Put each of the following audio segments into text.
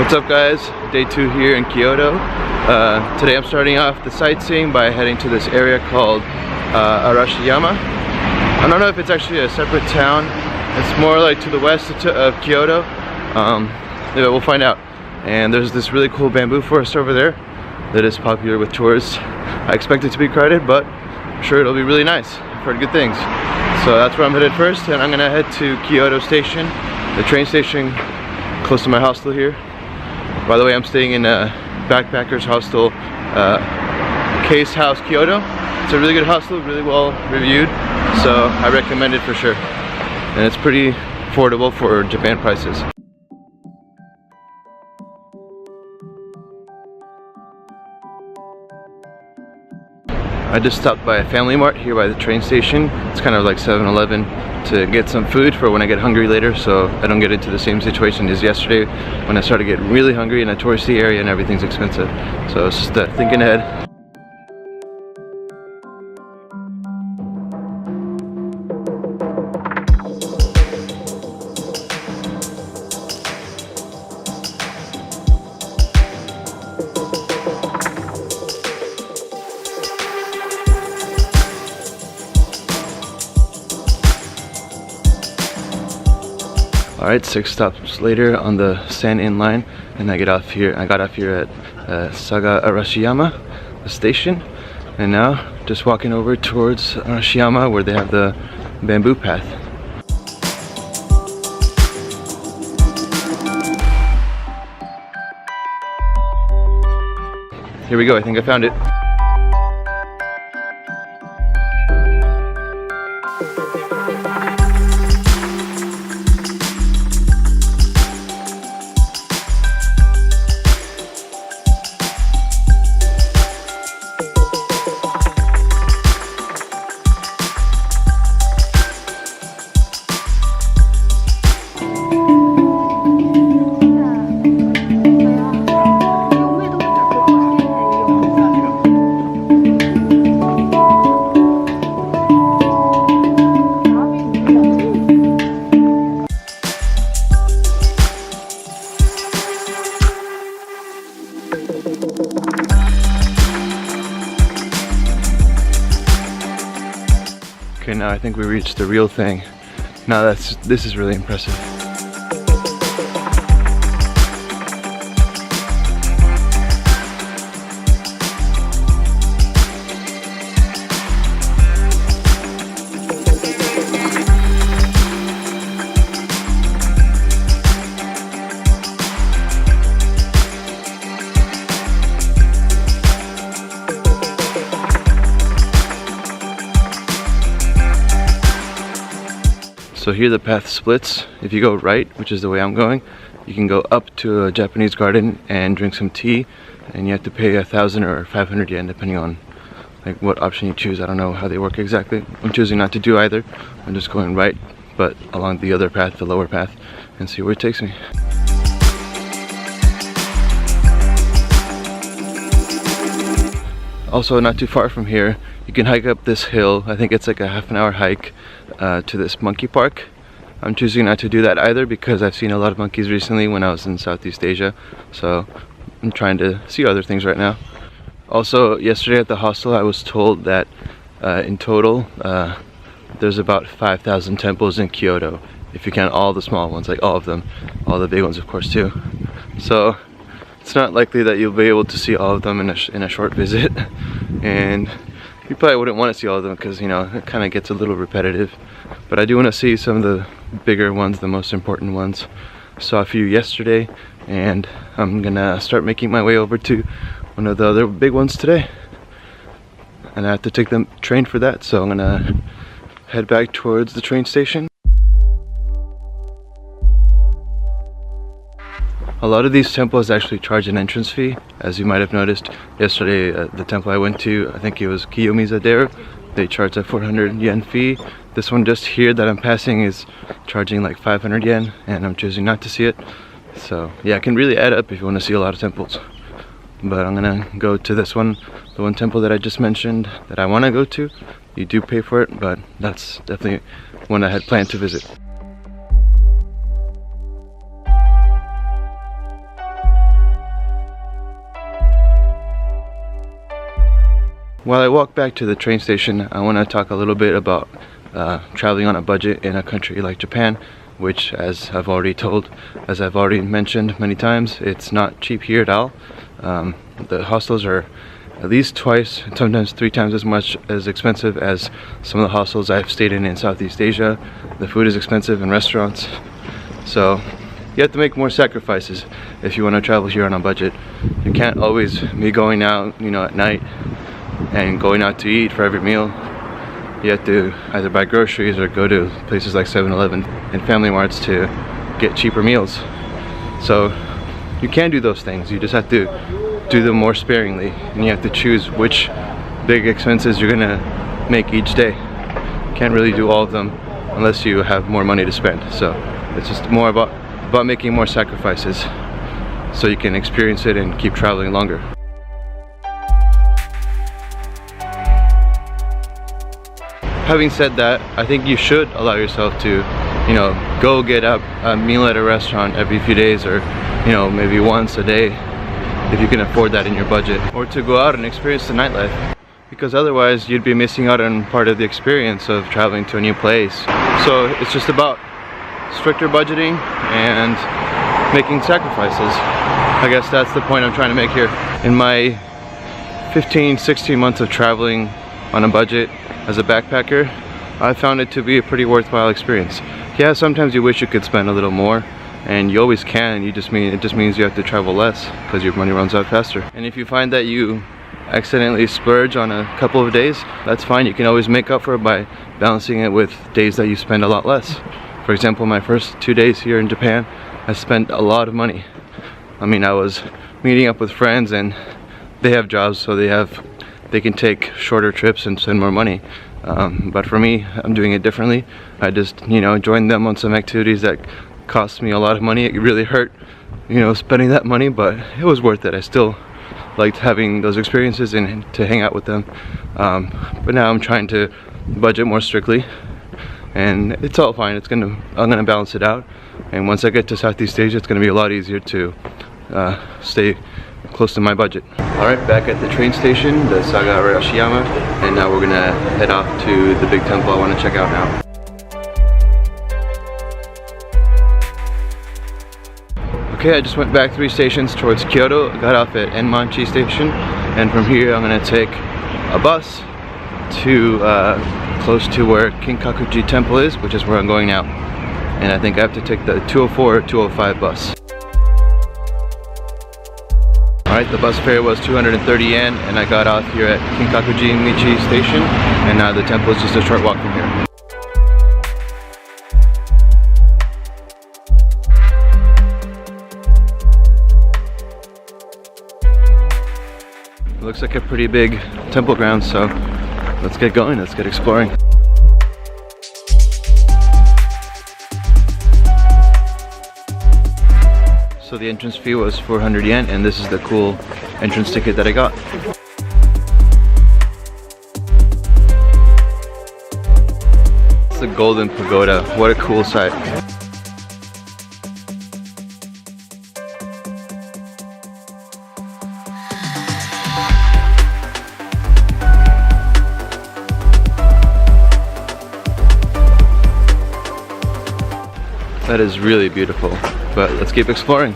What's up guys? Day 2 here in Kyoto. Today I'm starting off the sightseeing by heading to this area called Arashiyama. I don't know if it's actually a separate town. It's more like to the west of Kyoto. Yeah, we'll find out. And there's this really cool bamboo forest over there that is popular with tourists. I expect it to be crowded, but I'm sure it'll be really nice. I've heard good things. So that's where I'm headed first, and I'm gonna head to Kyoto Station, the train station close to my hostel here. By the way, I'm staying in a backpacker's hostel, Case House Kyoto. It's a really good hostel, really well reviewed, so I recommend it for sure. And it's pretty affordable for Japan prices. I just stopped by a Family Mart here by the train station. It's kind of like 7-Eleven to get some food for when I get hungry later, so I don't get into the same situation as yesterday when I started getting really hungry in a touristy area and everything's expensive. So it's just thinking ahead. Alright, 6 stops later on the Sen-In line, and I got off here at Saga Arashiyama, the station, and now just walking over towards Arashiyama where they have the bamboo path. Here we go, I think I found it. Okay, now I think we reached the real thing. Now this is really impressive. So here the path splits. If you go right, which is the way I'm going, you can go up to a Japanese garden and drink some tea, and you have to pay 1,000 or 500 yen depending on like what option you choose. I don't know how they work exactly. I'm choosing not to do either. I'm just going right, but along the other path, the lower path, and see where it takes me. Also, not too far from here, you can hike up this hill. I think it's like a half-an-hour hike to this monkey park. I'm choosing not to do that either because I've seen a lot of monkeys recently when I was in Southeast Asia, so I'm trying to see other things right now. Also, yesterday at the hostel I was told that in total there's about 5,000 temples in Kyoto, if you count all the small ones, like all of them, all the big ones of course too. So it's not likely that you'll be able to see all of them in a short visit, and you probably wouldn't want to see all of them because, you know, it kind of gets a little repetitive. But I do want to see some of the bigger ones, the most important ones. Saw a few yesterday, and I'm gonna start making my way over to one of the other big ones today. And I have to take the train for that, so I'm gonna head back towards the train station. A lot of these temples actually charge an entrance fee, as you might have noticed. Yesterday, the temple I went to, I think it was Kiyomiza-dera, they charge a 400 yen fee. This one just here that I'm passing is charging like 500 yen, and I'm choosing not to see it. So yeah, it can really add up if you want to see a lot of temples. But I'm gonna go to this one, the one temple that I just mentioned that I want to go to. You do pay for it, but that's definitely one I had planned to visit. while I walk back to the train station, I want to talk a little bit about traveling on a budget in a country like Japan, which, as I've already mentioned many times, it's not cheap here at all. The hostels are at least twice, sometimes 3 times as much as expensive as some of the hostels I've stayed in Southeast Asia. The food is expensive in restaurants, so you have to make more sacrifices if you want to travel here on a budget. You can't always be going out, you know, at night and going out to eat for every meal. You have to either buy groceries or go to places like 7-Eleven and Family Marts to get cheaper meals. So you can do those things, you just have to do them more sparingly, and you have to choose which big expenses you're gonna make each day. You can't really do all of them unless you have more money to spend. So it's just more about making more sacrifices so you can experience it and keep traveling longer. Having said that, I think you should allow yourself to, you know, go get a meal at a restaurant every few days, or, you know, maybe once a day if you can afford that in your budget, or to go out and experience the nightlife, because otherwise you'd be missing out on part of the experience of traveling to a new place. So it's just about stricter budgeting and making sacrifices. I guess that's the point I'm trying to make here. In my 15-16 months of traveling on a budget as a backpacker, I found it to be a pretty worthwhile experience. Yeah, sometimes you wish you could spend a little more, and you always can. It just means you have to travel less because your money runs out faster. And if you find that you accidentally splurge on a couple of days, that's fine. You can always make up for it by balancing it with days that you spend a lot less. For example, my first 2 days here in Japan, I spent a lot of money. I mean, I was meeting up with friends and they have jobs, so they can take shorter trips and spend more money. But for me, I'm doing it differently. I just, you know, joined them on some activities that cost me a lot of money. It really hurt, you know, spending that money, but it was worth it. I still liked having those experiences and to hang out with them. But now I'm trying to budget more strictly, and it's all fine. I'm gonna balance it out. And once I get to Southeast Asia, it's gonna be a lot easier to stay close to my budget. Alright, back at the train station, the Saga Arashiyama, and now we're gonna head off to the big temple I want to check out now. Okay, I just went back 3 stations towards Kyoto. I got off at Enmanchi station, and from here I'm gonna take a bus to close to where Kinkakuji Temple is, which is where I'm going now. And I think I have to take the 204 or 205 bus. Alright, the bus fare was 230 yen, and I got off here at Kinkakuji Michi station, and now the temple is just a short walk from here. It looks like a pretty big temple ground, so let's get going, let's get exploring. So the entrance fee was 400 yen, and this is the cool entrance ticket that I got. It's the Golden Pagoda. What a cool sight. That is really beautiful, but let's keep exploring.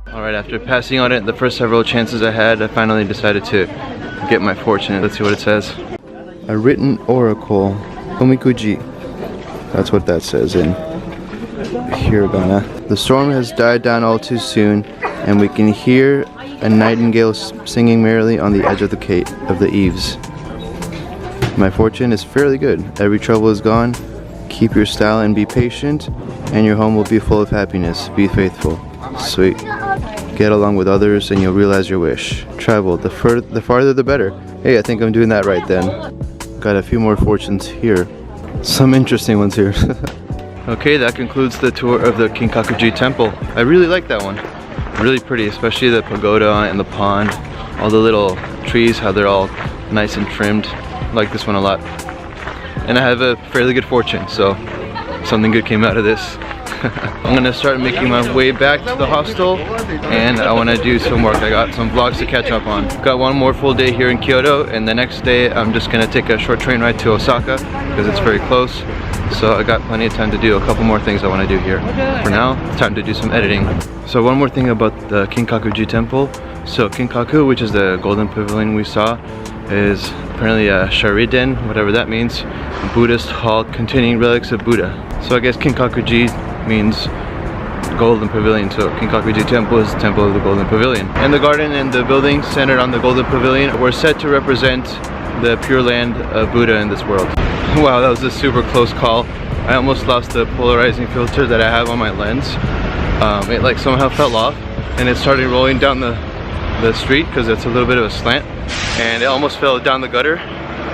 Alright, after passing on it the first several chances I had, I finally decided to get my fortune. Let's see what it says. A written oracle, Omikuji. That's what that says in hiragana. The storm has died down all too soon, and we can hear a nightingale singing merrily on the edge of the eaves. My fortune is fairly good. Every trouble is gone, Keep your style and be patient, and your home will be full of happiness. Be faithful. Sweet. Get along with others and you'll realize your wish. Travel. The farther the better. Hey, I think I'm doing that right then. Got a few more fortunes here. Some interesting ones here. Okay, that concludes the tour of the Kinkakuji Temple. I really like that one. Really pretty, especially the pagoda and the pond. All the little trees, how they're all nice and trimmed. I like this one a lot. And I have a fairly good fortune, so something good came out of this. I'm gonna start making my way back to the hostel, and I wanna do some work. I got some vlogs to catch up on. Got one more full day here in Kyoto, and the next day I'm just gonna take a short train ride to Osaka because it's very close. So I got plenty of time to do a couple more things I wanna do here. For now, it's time to do some editing. So one more thing about the Kinkakuji Temple. So Kinkaku, which is the Golden Pavilion we saw, is apparently a Shariden, whatever that means, a Buddhist hall containing relics of Buddha. So I guess Kinkakuji means Golden Pavilion, so Kinkakuji Temple is the Temple of the Golden Pavilion. And the garden and the buildings centered on the Golden Pavilion were said to represent the pure land of Buddha in this world. Wow, that was a super close call. I almost lost the polarizing filter that I have on my lens. It like somehow fell off and it started rolling down the street because it's a little bit of a slant, and it almost fell down the gutter.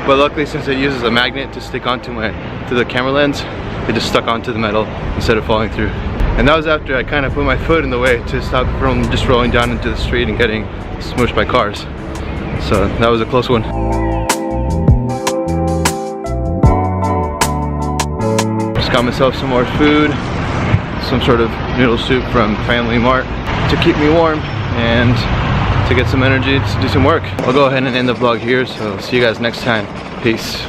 But luckily, since it uses a magnet to stick onto the camera lens, it just stuck onto the metal instead of falling through. And that was after I kind of put my foot in the way to stop it from just rolling down into the street and getting smushed by cars. So that was a close one. Just got myself some more food, some sort of noodle soup from Family Mart to keep me warm and to get some energy to do some work. I'll go ahead and end the vlog here, so see you guys next time. Peace.